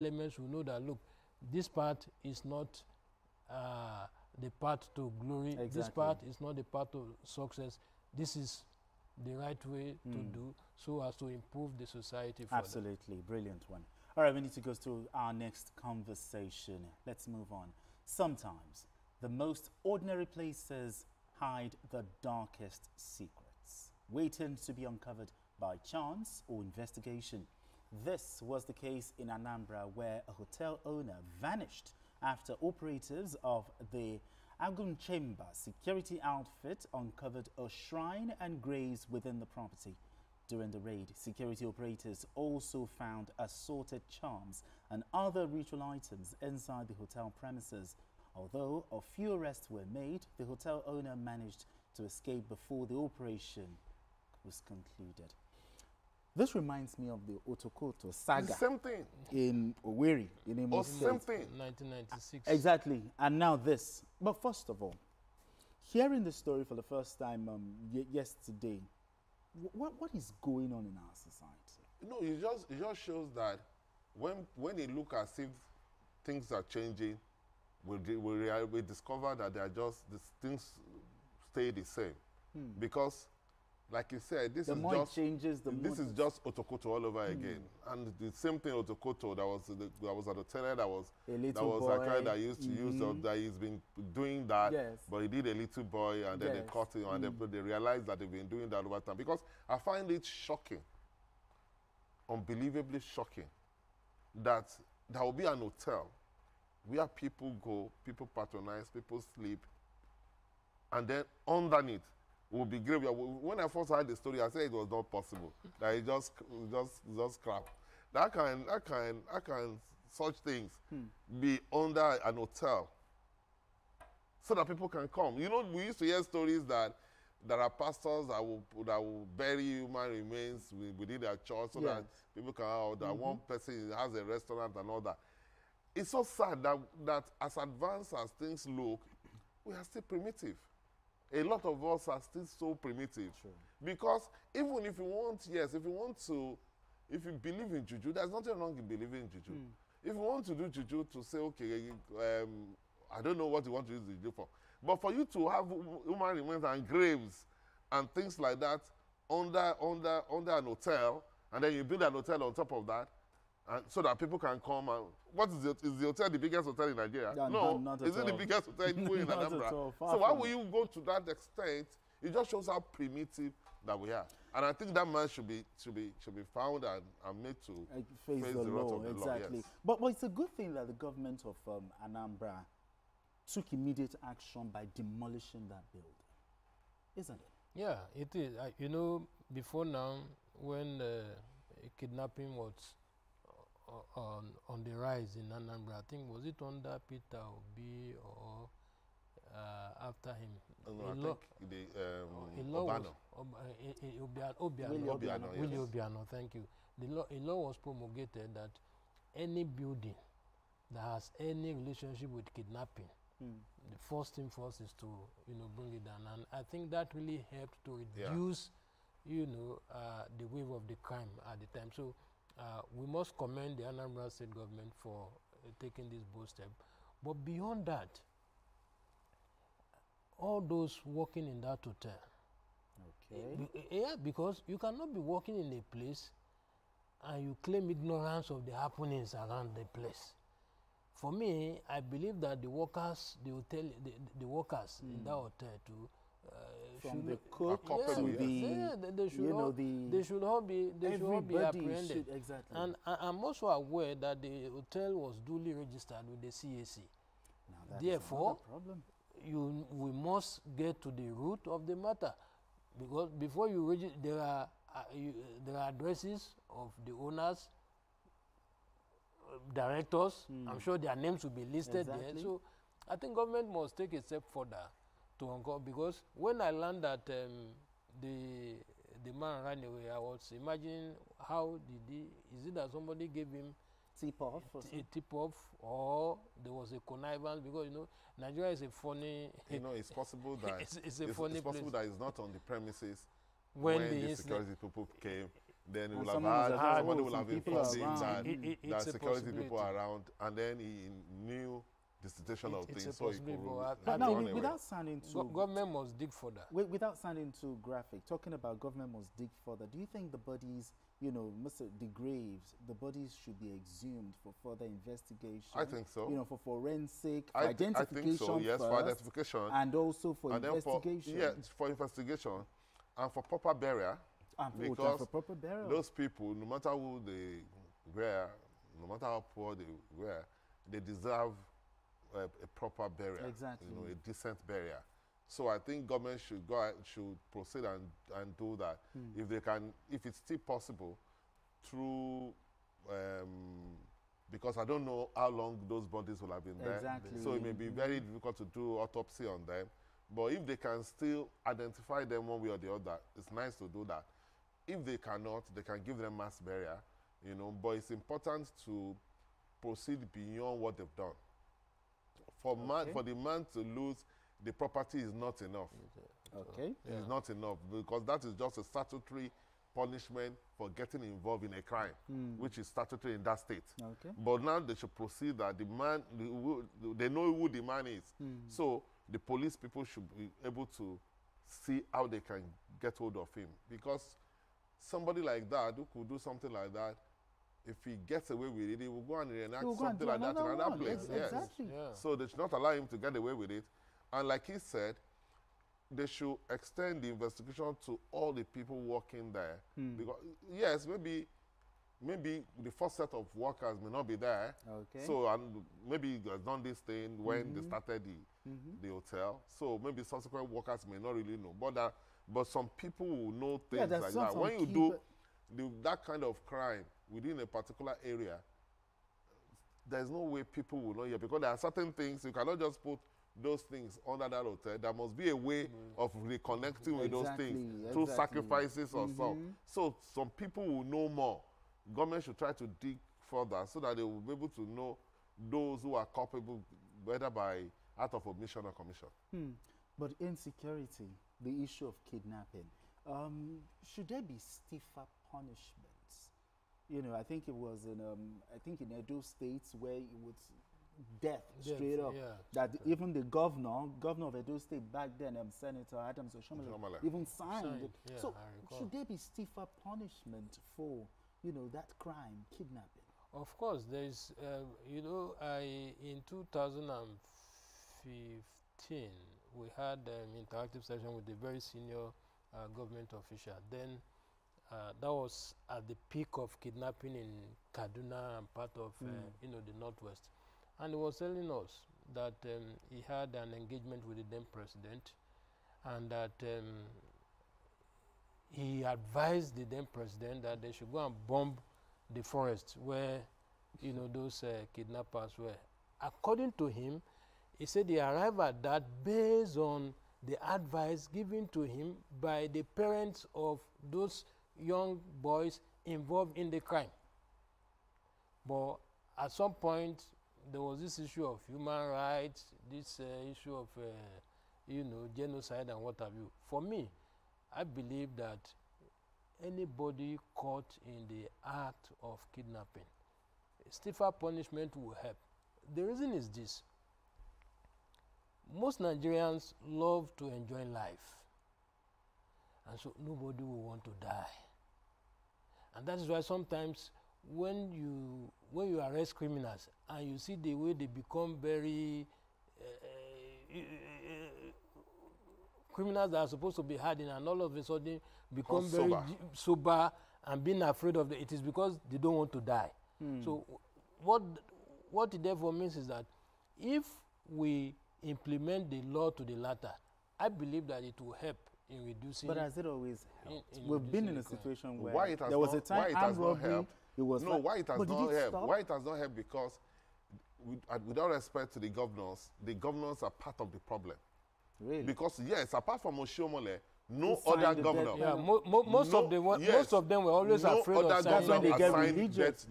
elements will know that, look, this part is not the path to glory. Exactly. This part is not the path to success. This is the right way to do so as to improve the society further. Absolutely. Brilliant one. All right, we need to go to our next conversation. Let's move on. Sometimes the most ordinary places hide the darkest secrets, waiting to be uncovered by chance or investigation. This was the case in Anambra, where a hotel owner vanished after operatives of the Agun Chamber security outfit uncovered a shrine and graves within the property. During the raid, security operators also found assorted charms and other ritual items inside the hotel premises. Although a few arrests were made, the hotel owner managed to escape before the operation was concluded. This reminds me of the Otokoto saga. The same thing. In Owerri, in Imo State. Same thing. 1996. Exactly. And now this. But first of all, hearing the story for the first time yesterday, what is going on in our society? No, it just shows that when you look as if things are changing, we discover that they are just, things stay the same. Because, like you said, this is just Otokoto all over again, and the same thing Otokoto that was at the tenant that was a guy that used to use that he's been doing that, but he did a little boy and then they caught him and they realized that they've been doing that over time. Because I find it shocking, unbelievably shocking, that there will be an hotel where people go, people patronize, people sleep, and then underneath will be great. When I first heard the story, I said it was not possible. That it just crap. That can such things be under an hotel so that people can come. You know, we used to hear stories that there are pastors that will bury human remains within their church so that people can out. That one person has a restaurant and all that. It's so sad that as advanced as things look, we are still primitive. A lot of us are still so primitive. Sure. Because even if you believe in juju, there's nothing wrong in believing in juju. If you want to do juju to say, okay, I don't know what you want to use the juju for, but for you to have human remains and graves and things like that under an hotel, and then you build an hotel on top of that, and so that people can come and is the hotel the biggest hotel in Nigeria? No, not is it the biggest hotel in Anambra? So why will you go to that extent? It just shows how primitive that we are. And I think that man should be found and made to face the wrath of the law. Yes. But it's a good thing that the government of Anambra took immediate action by demolishing that building, isn't it? Yeah, it is. You know, before now, when kidnapping was on the rise in Anambra, I think, was it under Peter Obi or after him? No, I think Obiano. Obiano, thank you. A law was promulgated that any building that has any relationship with kidnapping, the first thing first is to bring it down, and I think that really helped to reduce the wave of the crime at the time. So we must commend the Anambra State government for taking this bold step. But beyond that, all those working in that hotel, because you cannot be working in a place and you claim ignorance of the happenings around the place. For me, I believe that the workers, the workers in that hotel too, from the cook to they should all be apprehended. Exactly. And I'm also aware that the hotel was duly registered with the CAC. Now Therefore, problem. we must get to the root of the matter, because before you register, there are addresses of the owners, directors. I'm sure their names will be listed there. So I think government must take a step further to uncover, because when I learned that the man ran away, I was imagining how is it that somebody gave him a tip-off, or there was a connivance, because Nigeria is a funny. It's possible that it's a funny possible place. that it's not on the premises when the security people came. then he And will have someone had, was somebody oh, will some have people informed him around. that It's there are a security people possibility. around, and then he knew the situation of It's things, a so he possibility, could but But I now, think run away. without sounding too government must dig further. without sounding too graphic, talking about government must dig further, do you think the bodies, you know, the graves, the bodies should be exhumed for further investigation? I think so. You know, for forensic, for I identification think so, yes, first, for identification. and also for And then investigation. for investigation and for proper burial. And for, Because for proper burial. those people, no matter who they were, no matter how poor they were, they deserve a proper burial. Exactly. You know, a decent burial. So I think government should should proceed and do that. If they can, if it's still possible, through because I don't know how long those bodies will have been there. Exactly. So it may be very difficult to do autopsy on them. But if they can still identify them one way or the other, it's nice to do that. If they cannot, they can give them mass burial, you know, but it's important to proceed beyond what they've done. For the man to lose the property is not enough. Okay. It's not enough, because that is just a statutory punishment for getting involved in a crime, which is statutory in that state. Okay. But now they should proceed that the man, they know who the man is. So the police people should be able to see how they can get hold of him. Because somebody like that who could do something like that, if he gets away with it, he will go and reenact something like that in another place. Yes. Exactly. Yeah. So they should not allow him to get away with it. And like he said, they should extend the investigation to all the people working there. Because, yes, maybe the first set of workers may not be there. Okay. So maybe he has done this thing when they started the hotel. So maybe subsequent workers may not really know. But some people will know things like that. When you do that kind of crime within a particular area, there's no way people will know hear, because there are certain things you cannot just put those things under that hotel. There must be a way of reconnecting with those things through sacrifices or so. So some people will know more. Government should try to dig further so that they will be able to know those who are culpable, whether by out of omission or commission. But insecurity, the issue of kidnapping, should there be stiffer punishments? You know, I think it was in in Edo States where it was death straight up. Yeah. That even the governor of Edo State back then, Senator Adams Oshiomhole, even signed. Yeah, So should there be stiffer punishment for, you know, that crime, kidnapping? Of course, there is, you know, in 2015, we had an interactive session with a very senior government official. Then that was at the peak of kidnapping in Kaduna and part of, you know, the Northwest. And he was telling us that he had an engagement with the then president, and that he advised the then president that they should go and bomb the forest where, you know, those kidnappers were. According to him, he said he arrived at that based on the advice given to him by the parents of those young boys involved in the crime. But at some point, there was this issue of human rights, this issue of, you know, genocide and what have you. For me, I believe that anybody caught in the act of kidnapping, stiffer punishment will help. The reason is this. Most Nigerians love to enjoy life, and so nobody will want to die. And that is why sometimes when you arrest criminals and you see the way they become very criminals that are supposed to be hardened and all of a sudden become very sober and being afraid of it is because they don't want to die. So what it therefore means is that if we implement the law to the latter, I believe that it will help in reducing. But has it always helped? In We've been in a crime. situation where Why it has there was not, a time why it has armed not robbery, helped? it was No, why it has but did not helped? stop? Why it has not helped? Because with all respect to the governors are part of the problem. Really? Because yes, apart from Oshiomhole, no Who signed other the governor. death Yeah, penalty? most of them were always no afraid other of That's when governor they get assigned religious.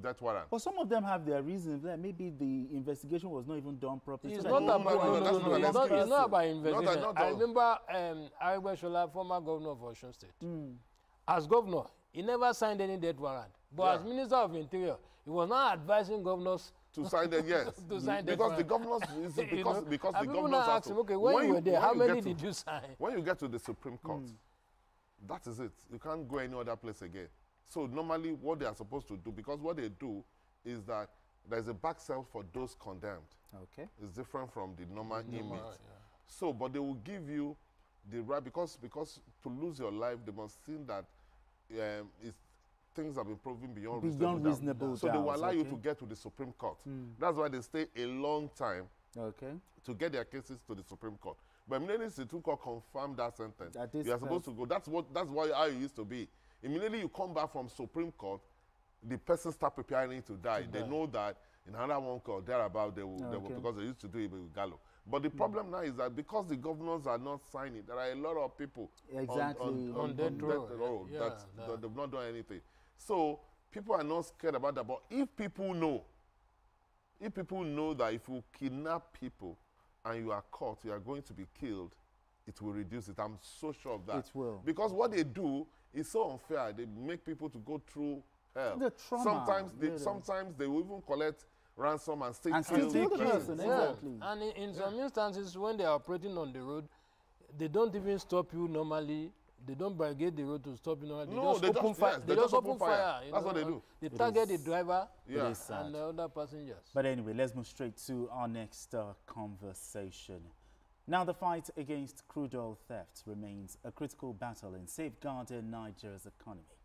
death warrant. But some of them have their reasons. Like maybe the investigation was not even done properly. It's So not that about that's not an excuse. it's not about investigation. not I all. remember Arigbe Shola, former governor of Osun State. As governor, He never signed any death warrant. But Yeah. as Minister of Interior, he was not advising governors To sign them, yes. to sign death Because the warrant. governors, is You because, know? because And the people governors now have ask to. him, okay, when you were there, how many get did you sign? When you get to the Supreme Court, that is it. You can't go any other place again. So normally what they are supposed to do, because what they do is that there's a back cell for those condemned. Okay. It's different from the normal inmates. Yeah. So, but they will give you the right, because to lose your life, they must see that things have been proven beyond reasonable doubt. So they will allow you okay. to get to the Supreme Court. That's why they stay a long time Okay. to get their cases to the Supreme Court. But immediately the Supreme Court confirmed that sentence, That this you are supposed to go. That's how it used to be. Immediately you come back from Supreme Court, the person start preparing to die. They know that in another 1 court thereabout they will, because they used to do it with Gallo. But the problem now is that because the governors are not signing, there are a lot of people on death row that they've not done anything. So people are not scared about that. But if people know that if you kidnap people and you are caught, you are going to be killed, it will reduce it. I'm so sure of that. It will. Because what they do is so unfair. They make people to go through hell. The trauma. Sometimes they will even collect ransom and still kill the person. Yeah. Exactly. And in some instances, when they are operating on the road, they don't even stop you normally. They don't barricade the road to stop you normally. They just open fire. That's what they do. They target the driver and the other passengers. But anyway, let's move straight to our next conversation. Now, the fight against crude oil theft remains a critical battle in safeguarding Nigeria's economy.